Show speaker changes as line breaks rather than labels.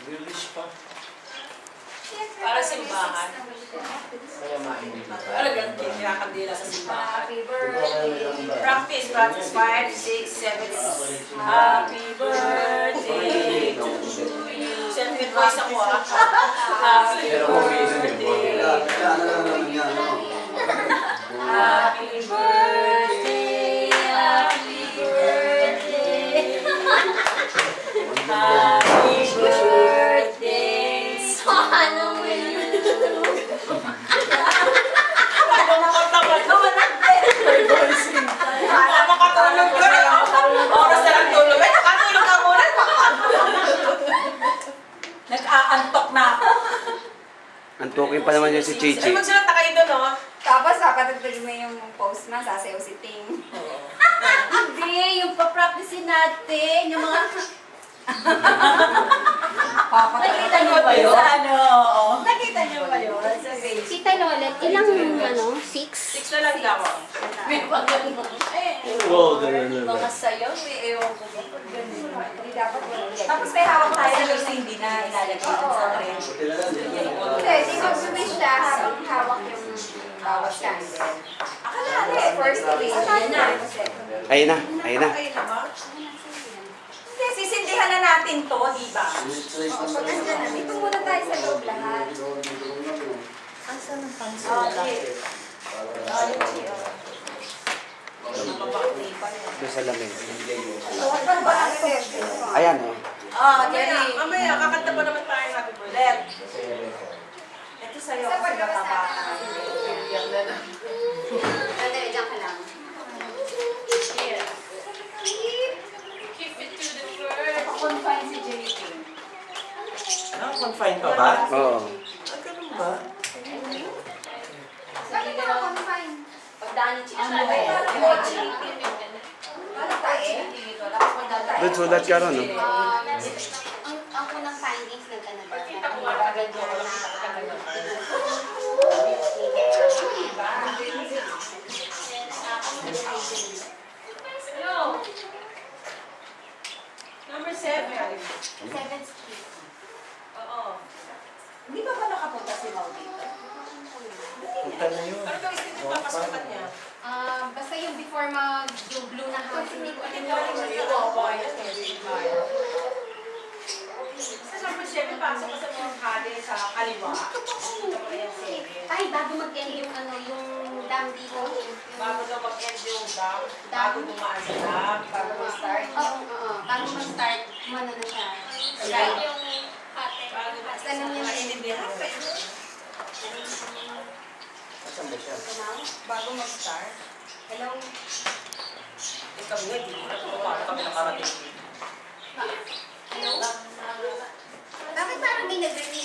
Release pa.
Para simbahan.
Para mainit pa.
Para ganun kinakandila sa simbahan.
Happy birthday.
Practice 5, 6, 7. Happy birthday to you. Send voice ako ah. Happy birthday. Happy birthday. Happy birthday. Happy birthday.
Sana mo yun.
Makatulog ko rin. Oras na lang tulog. Ay, nakatulog ka muna. Nag-aantok na ako.
Antukin pa naman yun si Chichi.
Ay, magsulat na kayo doon, oh.
Tapos papatagtagin mo yung post na, sasayaw si Ting.
Hindi, yung pa-practice natin, yung mga...
Nakita
niyo ba yun?
Sa ano, oo.
Nakita niyo ba yun? Sa Facebook.
Tita Lolet, ilang ano? 6?
6 na lang daw.
May mga ganun.
Oo, ganun na.
Mga sayaw, may ewan ko ba? Pag ganun.
Hindi dapat walang yan.
Tapos may hawak tayo sa hindi na ilalagay dun sa trend.
Hindi, di mag-wish siya habang hawak yung bawat candle.
Akala natin.
First wish.
Ayan na.
Ayun na, ayun na.
Ayun na ba?
Hindi, sisindihan na natin to, di ba?
Pag andyan na, dito muna tayo sa loob lahat.
Asan ang pansin?
Okay.
Doon sa lamig.
Huwag pa ba ang session?
Ayan, oh.
Jenny.
Mamaya, kakanta pa naman tayo happy birthday.
Ito sa'yo
Sa
kasi
paglabas
mataba.
natin. Sandali, dyan ka lang.
Keep it to the word.
Confine si JP.
Confine pa ba?
Oo.
Ganun ba?
Bakit naka-confine?
Pagdaan ni Chichi.
Ano ba yan? Ano tayo?
Doon sulat ka ron, oh.
Ang unang findings ng Canada.
Hello. Number 7.
7th Street.
Oo.
Hindi ba nakapunta si Mau dito?
Punta na yun.
Ano daw isip yung papasukan niya?
Basta yung before yung blue na house, hindi ko alam
Sa number 7, pasok ka sa mga kali sa kaliwa. Ito pala yung 7.
Ay, bago mag-end yung ano, yung dam dito.
Bago daw mag-end yung dam, bago dumaan sa dam, bago mag-start.
Oo. Bago mag-start, ano na siya.
Right.
Yung ate.
Bago
Basta lang yun.
maintindihan pa yun.
Saan ba siya?
Bago mag-start.
Hello?
Eh kami nga, di ko na kung paano kami nakarating.
Hello? Bakit parang may nag-ring